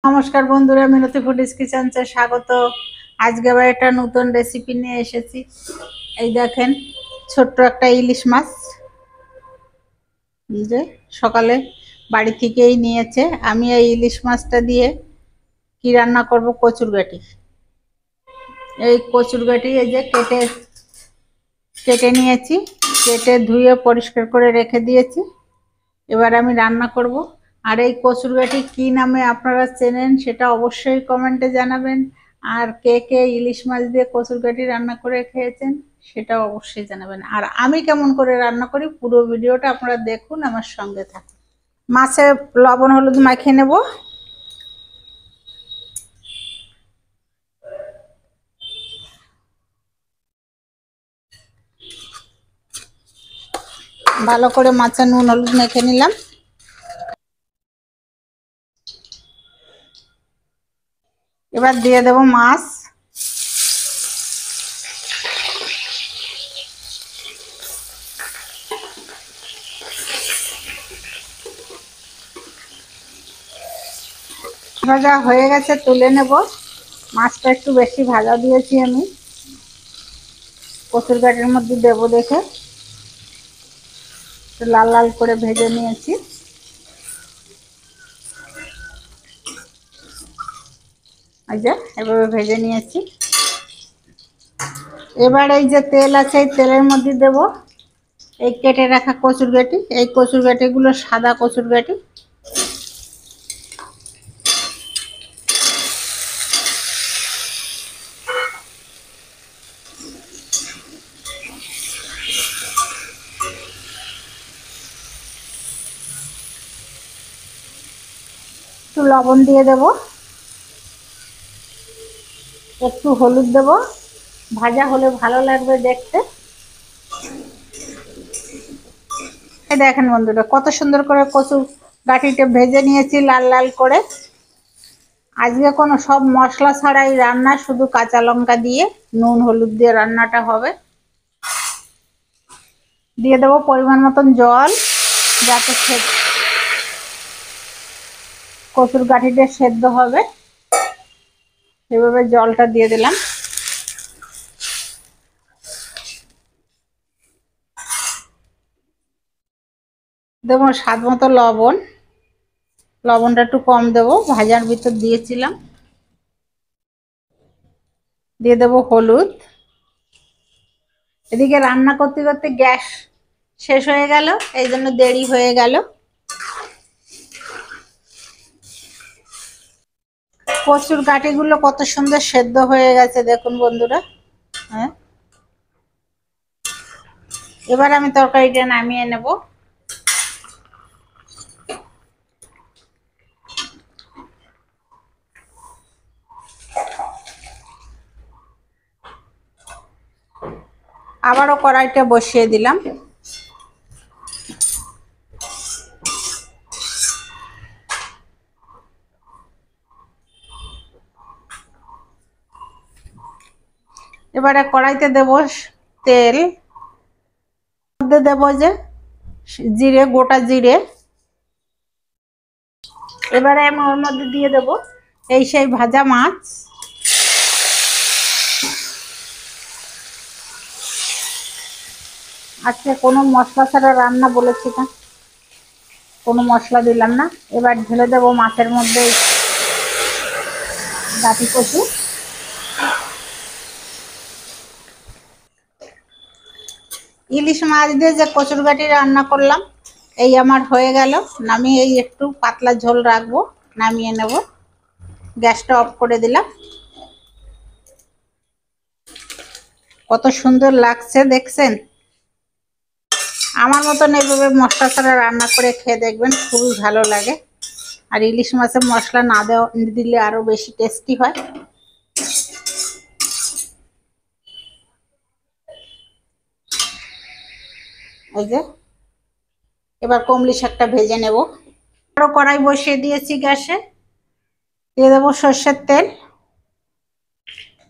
নমস্কার বন্ধুরা, মিনতি ফুডিজ কিচেনে স্বাগত। আজকে আবার একটা নতুন রেসিপি নিয়ে এসেছি। এই দেখেন, ছোট্ট একটা ইলিশ মাছ যে সকালে বাড়ি থেকেই নিয়েছে। আমি এই ইলিশ মাছটা দিয়ে কি রান্না করব, কচুরগাটি। এই কচুরগাটি এই যে কেটে কেটে নিয়েছি, কেটে ধুয়ে পরিষ্কার করে রেখে দিয়েছি। এবার আমি রান্না করব। আর এই কচুরগাটি কি নামে আপনারা চেনেন সেটা অবশ্যই কমেন্টে জানাবেন। আর কে কে ইলিশ মাছ দিয়ে কচুরগাটি রান্না করে খেয়েছেন সেটাও অবশ্যই জানাবেন। আর আমি কেমন করে রান্না করি পুরো ভিডিওটা আপনারা দেখুন, আমার সঙ্গে থাকুন। মাছে লবণ হলুদ মাখিয়ে নেব। ভালো করে মাছে নুন হলুদ মেখে নিলাম। এবার দিয়ে দেব মাছ। ভাজা হয়ে গেছে, তুলে নেব। মাছটা একটু বেশি ভাজা দিয়েছি আমি, কচুরগাটির মধ্যে দেবো দেখে লাল লাল করে ভেজে নিয়েছি। এই যে এভাবে ভেজে নিয়েছি। এবার এই যে তেল আছে, এই তেলের মধ্যে দেব এই কেটে রাখা কচুরগাটি। এই কচুরগাটিগুলো সাদা কচুরগাটি। একটু লবণ দিয়ে দেব, একটু হলুদ দেব, ভাজা হলে ভালো লাগবে দেখতে। এই দেখেন বন্ধুরা, কত সুন্দর করে কচুরগাটিটা ভেজে নিয়েছি লাল লাল করে। আজকে কোনো সব মশলা ছাড়াই রান্না, শুধু কাঁচা লঙ্কা দিয়ে নুন হলুদ দিয়ে রান্নাটা হবে। দিয়ে দেবো পরিমাণ মতন জল, যাতে কচুরগাটিটা সেদ্ধ হবে। এভাবে জলটা দিয়ে দিলাম। দেবো স্বাদ মতো লবণ। লবণটা একটু কম দেবো, ভাজার ভিতর দিয়েছিলাম। দিয়ে দেবো হলুদ। এদিকে রান্না করতে করতে গ্যাস শেষ হয়ে গেল, এই জন্য দেরি হয়ে গেল। কচুরগাটিগুলো কত সুন্দর সেদ্ধ হয়ে গেছে দেখুন বন্ধুরা। হ্যাঁ, এবার আমি তরকারিটা নামিয়ে নেব। আবারও কড়াইটা বসিয়ে দিলাম। এবারে কড়াইতে দেব তেল, মধ্যে দেব যে জিরে, গোটা জিরে। এবারে আমি ওর মধ্যে দিয়ে দেব এই সেই ভাজা মাছ। আজকে কোনো মশলা ছাড়া রান্না বলেছি না, কোনো মশলা দিলাম না। এবার ঢেলে দেব মাছের মধ্যে গাটি কচু। ইলিশ মাছ দিয়ে যে কচুরগাটি রান্না করলাম, এই আমার হয়ে গেল। নামিয়ে এই একটু পাতলা ঝোল রাখবো, নামিয়ে নেব। গ্যাসটা অফ করে দিলাম। কত সুন্দর লাগছে দেখছেন। আমার মতন এইভাবে মশলা ছাড়া রান্না করে খেয়ে দেখবেন, খুবই ভালো লাগে। আর ইলিশ মাছে মশলা না দিলে আরো বেশি টেস্টি হয়। এই যে এবার কমলি শাকটা ভেজে নেব। আরো কড়াই বসিয়ে দিয়েছি গ্যাসে। দিয়ে দেবো সর্ষের তেল,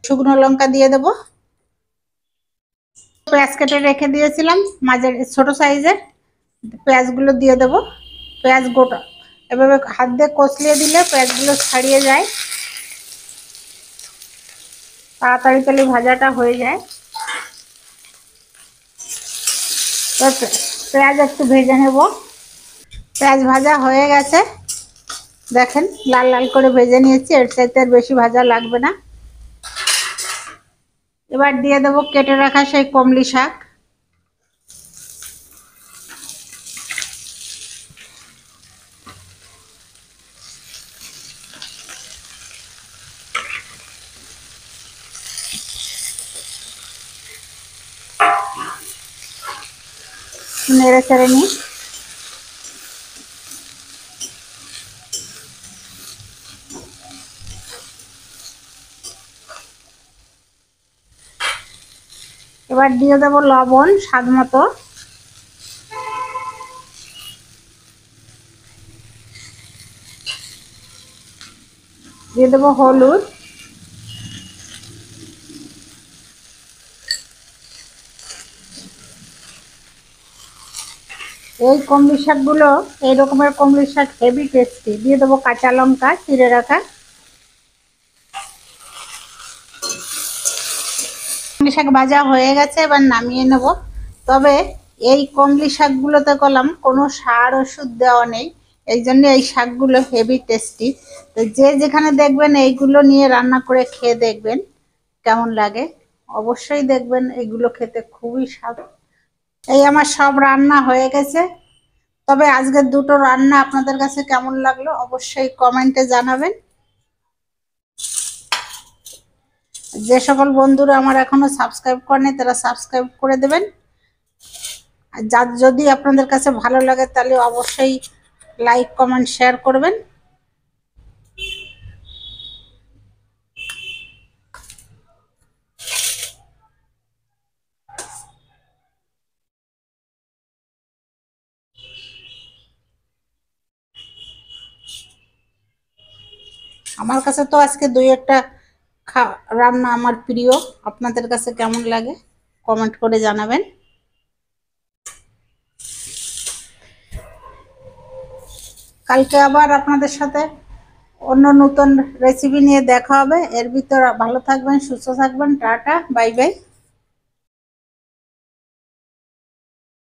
শুকনো লঙ্কা দিয়ে দেবো। পেঁয়াজ কেটে রেখে দিয়েছিলাম মাঝের ছোট সাইজের, পেঁয়াজগুলো দিয়ে দেবো। পেঁয়াজ গোটা এভাবে হাত দিয়ে কষলিয়ে দিলে পেঁয়াজগুলো ছাড়িয়ে যায়, তাড়াতাড়ি তাহলে ভাজাটা হয়ে যায়। পেঁয়াজ একটু ভেজে নেব। পেঁয়াজ ভাজা হয়ে গেছে, দেখেন লাল লাল করে ভেজে নিয়েছি, এর চাইতে আর বেশি ভাজা লাগবে না। এবার দিয়ে দেবো কেটে রাখা সেই কমলি শাক। নেড়ে চেড়ে নিই। এবার দিয়ে দেবো লবণ স্বাদ মতো, দিয়ে দেবো হলুদ, এই কমলি শাকগুলো, এই রকমের কমলি শাক হেভি টেস্টি। দিয়ে দেবো কাঁচা লঙ্কা চিড়ে রাখা। কমলি শাক ভাজা হয়ে গেছে, এবার নামিয়ে নেব। তবে এই কমলি শাকগুলোতে করলাম কোনো সার ওষুধ দেওয়া নেই, এই জন্য এই শাকগুলো হেভি টেস্টি। তো যে যেখানে দেখবেন এইগুলো নিয়ে রান্না করে খেয়ে দেখবেন কেমন লাগে, অবশ্যই দেখবেন এগুলো খেতে খুবই স্বাদ। এই আমার সব রান্না হয়ে গেছে। তবে আজকের দুটো রান্না আপনাদের কাছে কেমন লাগলো অবশ্যই কমেন্টে জানাবেন। যে সকল বন্ধুরা আমার এখনো সাবস্ক্রাইব করেনি তারা সাবস্ক্রাইব করে দেবেন। আর যদি আপনাদের কাছে ভালো লাগে তাহলে অবশ্যই লাইক কমেন্ট শেয়ার করবেন। আমার কাছে তো আজকে দুই একটা রান্না আমার প্রিয়, আপনাদের কাছে কেমন লাগে কমেন্ট করে জানাবেন। কালকে আবার আপনাদের সাথে অন্য নতুন রেসিপি নিয়ে দেখা হবে। এর ভিতর ভালো থাকবেন, সুস্থ থাকবেন। Tata, bye bye.